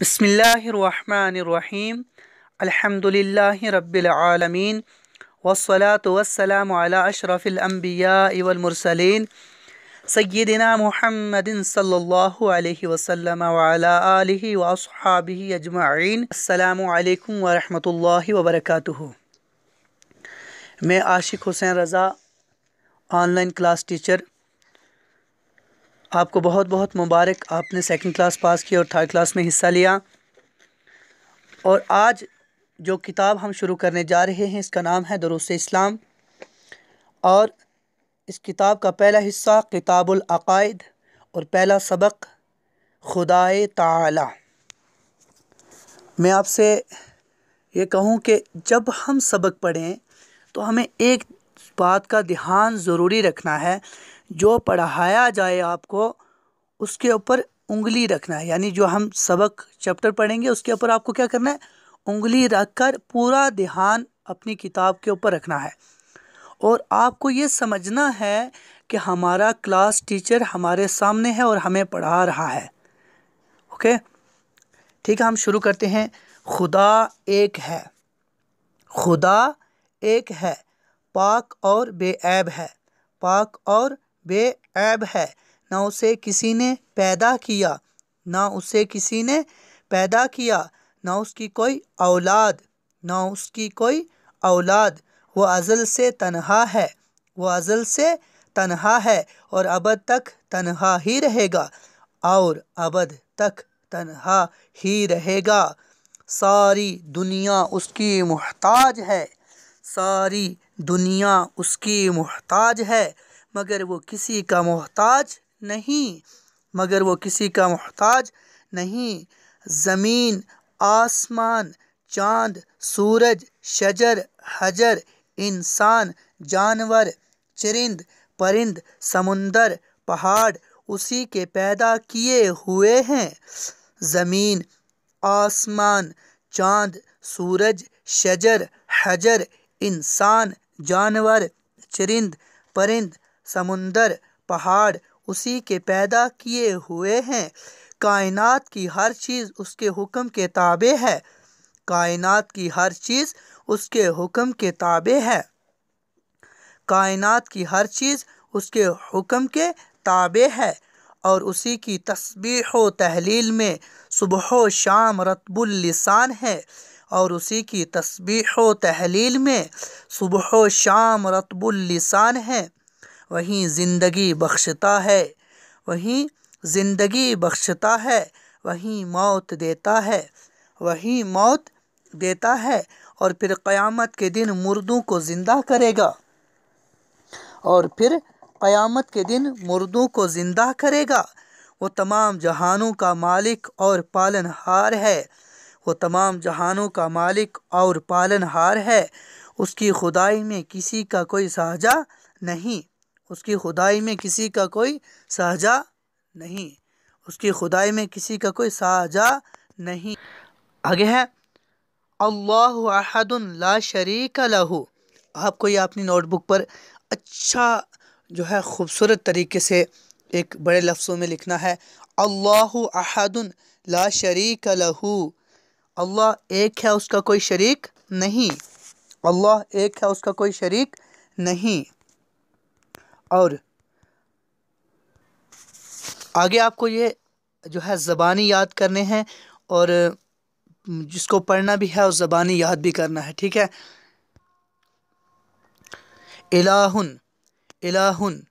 बिस्मिल्लाहिर्रहमानिर्रहीम अल्हम्दुलिल्लाहि रब्बिल आलमीन वस्सलातु वस्सलामु अला अशरफिल अंबियाइ वल मुरसलीन सय्यिदिना मुहम्मदिन सल्लल्लाहु अलैहि वसल्लम व अला आलिहि व अस्हाबिहि अजमईन। अस्सलामु अलैकुम व रहमतुल्लाहि व बरकातुहू। मैं आशिक हुसैन रज़ा ऑनलाइन क्लास टीचर, आपको बहुत बहुत मुबारक। आपने सेकंड क्लास पास की और थर्ड क्लास में हिस्सा लिया। और आज जो किताब हम शुरू करने जा रहे हैं इसका नाम है दुरूस इस्लाम, और इस किताब का पहला हिस्सा किताबुल अक़ाइद और पहला सबक खुदाए ताला। मैं आपसे ये कहूँ कि जब हम सबक पढ़ें तो हमें एक बात का ध्यान ज़रूरी रखना है, जो पढ़ाया जाए आपको उसके ऊपर उंगली रखना है। यानी जो हम सबक चैप्टर पढ़ेंगे उसके ऊपर आपको क्या करना है, उंगली रखकर पूरा ध्यान अपनी किताब के ऊपर रखना है। और आपको ये समझना है कि हमारा क्लास टीचर हमारे सामने है और हमें पढ़ा रहा है। ओके, ठीक है, हम शुरू करते हैं। खुदा एक है, खुदा एक है, पाक और बेऐब है, पाक और बेऐब है। ना उसे किसी ने पैदा किया, ना उसे किसी ने पैदा किया, ना उसकी कोई औलाद, ना उसकी कोई औलाद। वो अज़ल से तन्हा है, वो अज़ल से तन्हा है और अबद तक तन्हा ही रहेगा, और अबद तक तन्हा ही रहेगा। सारी दुनिया उसकी मुहताज है, सारी दुनिया उसकी मुहताज है, मगर वो किसी का मोहताज नहीं, मगर वो किसी का मोहताज नहीं। ज़मीन, आसमान, चाँद, सूरज, शजर, हजर, इंसान, जानवर, चरिंद, परिंद, समुंदर, पहाड़ उसी के पैदा किए हुए हैं। ज़मीन, आसमान, चाँद, सूरज, शजर, हजर, इंसान, जानवर, चरिंद, परिंद, समुंदर, पहाड़ उसी के पैदा किए हुए हैं। कायनात की हर चीज़ उसके हुक्म के ताबे है, कायनात की हर चीज़ उसके हुक्म के ताबे है, कायनात की हर चीज़ उसके हुक्म के ताबे है। और उसी की तस्बीह व तहलील में सुबह व शाम रत्बुल लिसान है, और उसी की तस्बीह व तहलील में सुबह व शाम रत्बुल लिसान है। वहीं ज़िंदगी बख्शता है, वहीं ज़िंदगी बख्शता है, वहीं मौत देता है, वहीं मौत देता है। और फिर क़यामत के दिन मुर्दों को ज़िंदा करेगा, और फिर क़यामत के दिन मुर्दों को ज़िंदा करेगा। वो तमाम जहानों का मालिक और पालनहार है, वो तमाम जहानों का मालिक और पालनहार है। उसकी खुदाई में किसी का कोई साझा नहीं, उसकी खुदाई में किसी का कोई साझा नहीं, उसकी खुदाई में किसी का कोई साझा नहीं। आगे है अल्लाहु अहदुन ला शरीक लहू। आपको ये अपनी नोटबुक पर अच्छा जो है खूबसूरत तरीके से एक बड़े लफ्ज़ों में लिखना है, अल्लाहु अहदुन ला शरीक लहू। अल्लाह एक है, उसका कोई शरीक नहीं, अल्लाह एक है, उसका कोई शरीक नहीं। और आगे आपको ये जो है ज़बानी याद करने हैं, और जिसको पढ़ना भी है उस ज़बानी याद भी करना है, ठीक है। इलाहुन, इलाहुन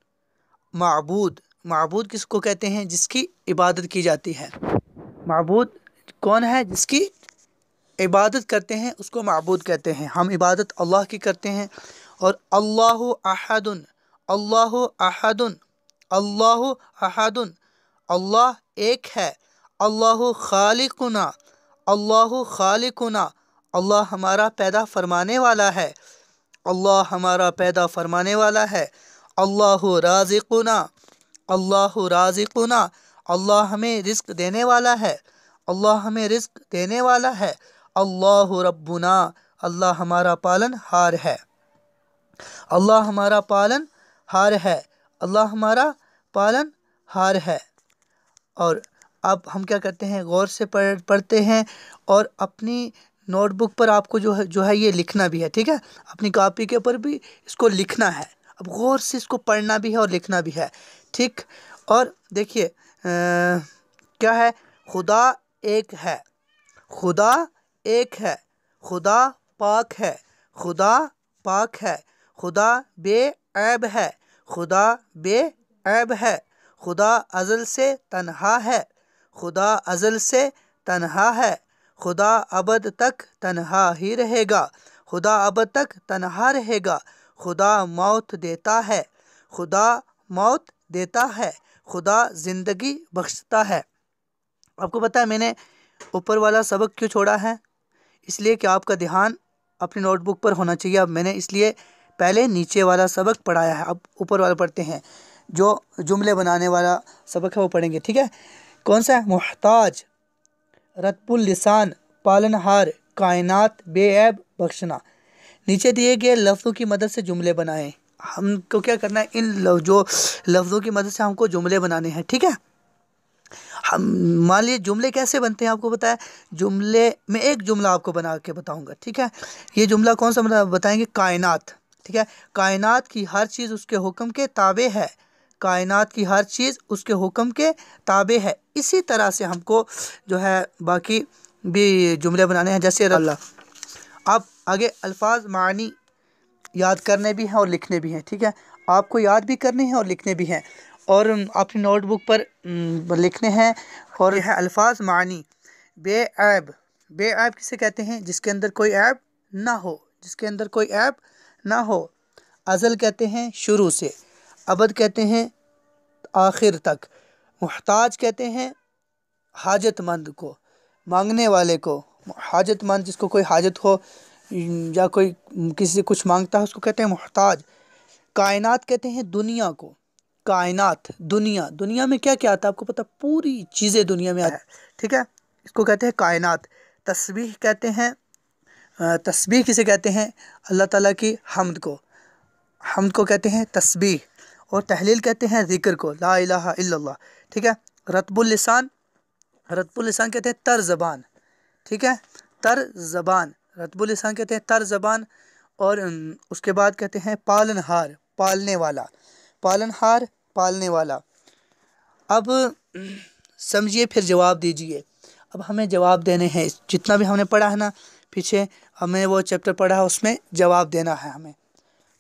माबूद, माबूद किसको कहते हैं, जिसकी इबादत की जाती है। माबूद कौन है, जिसकी इबादत करते हैं उसको माबूद कहते हैं। हम इबादत अल्लाह की करते हैं। और अल्लाहु अहदुन, अल्लाहु अहदुन, अल्लाहु अहदुन, अल्लाह एक है। अल्लाहु खालिकुना, अल्लाहु खालिकुना, अल्लाह हमारा पैदा फरमाने वाला है, अल्लाह हमारा पैदा फरमाने वाला है। अल्लाहु राज़िकुना, अल्लाहु राज़िकुना, अल्लाह हमें रिज़्क़ देने वाला है, अल्लाह हमें रिज़्क़ देने वाला है। अल्लाहु रब्बुना, अल्लाह हमारा पालन हार है, अल्लाह हमारा पालन हार है, अल्लाह हमारा पालन हार है। और اب ہم کیا کرتے ہیں، غور سے پڑھتے ہیں، اور اپنی نوٹ بک پر آپ کو جو ہے یہ لکھنا بھی ہے، ٹھیک ہے، اپنی کاپی کے اوپر بھی اس کو لکھنا ہے، اب غور سے اس کو پڑھنا بھی ہے اور لکھنا بھی ہے، ٹھیک۔ اور دیکھیے کیا ہے، خدا ایک ہے، خدا ایک ہے، خدا پاک ہے، خدا پاک ہے، خدا بے عیب ہے، خدا بے عیب ہے، خدا ازل سے تنہا ہے، خدا ازل سے تنہا ہے، خدا ابد تک تنہا ہی رہے گا، خدا ابد تک تنہا رہے گا، خدا موت دیتا ہے، خدا موت دیتا ہے، خدا زندگی بخشتا ہے۔ آپ کو پتہ ہے میں نے اوپر والا سبق کیوں چھوڑا ہے؟ اس لیے کہ آپ کا دھیان اپنی نوٹ بک پر ہونا چاہیے۔ اب میں نے اس لیے پہلے نیچے والا سبق پڑھایا ہے، اب اوپر والا پڑھتے ہیں، جو جملے بنانے والا سبق ہے وہ پڑھیں گے، ٹھیک ہے۔ کون سا ہے؟ محتاج، رطب اللسان، پالنہار، کائنات، بے عیب، بخشنا۔ نیچے دیے گئے لفظوں کی مدد سے جملے بنائیں۔ ہم کو کیا کرنا ہے، ان جو لفظوں کی مدد سے ہم کو جملے بنانے ہیں، ٹھیک ہے۔ ہم مان لیے جملے کیسے بنتے ہیں، آپ کو بتایا، جملے میں ایک جملہ آپ کو بنا کے بتاؤں گا، ٹھیک ہے۔ یہ جملہ کون سا بتائیں گے؟ کائنات، ٹھیک ہے۔ کائنات کی ہر چیز اس کے حکم کے تابع ہے، کائنات کی ہر چیز اس کے حکم کے تابع ہے۔ اسی طرح سے ہم کو جو ہے باقی بھی جملے بنانے ہیں، جیسے اللہ۔ اب آگے الفاظ معنی یاد کرنے بھی ہیں اور لکھنے بھی ہیں، ٹھیک ہے۔ آپ کو یاد بھی کرنے ہیں اور لکھنے بھی ہیں، اور اپنی نوٹ بک پر لکھنے ہیں۔ اور یہ ہے الفاظ معنی۔ بے عیب، بے عیب کسے کہتے ہیں؟ جس کے اندر کوئی عیب نہ ہو، جس کے اندر کوئی عیب نہ ہو۔ ازل کہتے ہیں شروع سے، ابد کہتے ہیں آخر تک، محتاج کہتے ہیں حاجت مند کو، مانگنے والے کو، حاجت مند جس کو کوئی حاجت ہو یا کوئی کسی سے کچھ مانگتا ہے اس کو کہتے ہیں محتاج۔ کائنات کہتے ہیں دنیا کو، کائنات دنیا، دنیا میں کیا کیا آتا ہے آپ کو پتہ، پوری چیزیں دنیا میں آتا ہے، ٹھیک ہے، اس کو کہتے ہیں کائنات۔ تسبیح کہتے ہیں، تسبیح کسے کہتے ہیں؟ اللہ تعالیٰ کی حمد کو، حمد کو کہتے ہیں تسبیح۔ اور تحلیل کہتے ہیں ذکر کو، لا الہ الا اللہ، ٹھیک ہے۔ رطب اللسان، رطب اللسان کہتے ہیں تر زبان، ٹھیک ہے، تر زبان، رطب اللسان کہتے ہیں تر زبان۔ اور اس کے بعد کہتے ہیں پالنہار، پالنے والا، پالنہار پالنے والا۔ اب سمجھیے پھر جواب دیجئے۔ اب ہمیں جواب دینے ہیں، جتنا بھی ہم نے پڑھا ہے نا پیچھے، ہمیں وہ چیپٹر پڑھا ہے اس میں جواب دینا ہے ہمیں۔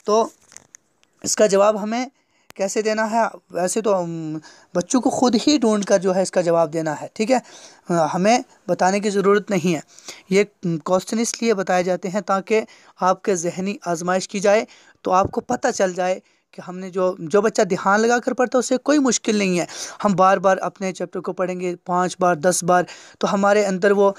تو اس کا جواب ہمیں کیسے دینا ہے؟ ویسے تو بچوں کو خود ہی ڈھونڈ کر جو ہے اس کا جواب دینا ہے، ٹھیک ہے، ہمیں بتانے کی ضرورت نہیں ہے۔ یہ کوسچن اس لیے بتائے جاتے ہیں تاکہ آپ کے ذہنی آزمائش کی جائے، تو آپ کو پتہ چل جائے کہ ہم نے جو بچہ دھیان لگا کر پڑھتا ہے اسے کوئی مشکل نہیں ہے۔ ہم بار بار اپنے چیپٹر کو پڑھیں گے 5 بار 10 بار، تو ہمارے اندر وہ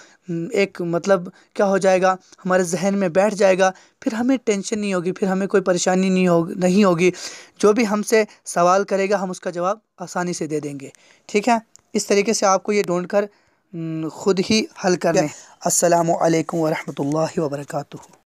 ایک مطلب کیا ہو جائے گا، ہمارے ذہن میں بیٹھ جائے گا، پھر ہمیں ٹینشن نہیں ہوگی، پھر ہمیں کوئی پریشانی نہیں ہوگی۔ جو بھی ہم سے سوال کرے گا ہم اس کا جواب آسانی سے دے دیں گے، ٹھیک ہے۔ اس طریقے سے آپ کو یہ ڈھونڈ کر خود ہی حل کرنے۔ السلام علیکم ورحمۃ اللہ وبرکاتہ۔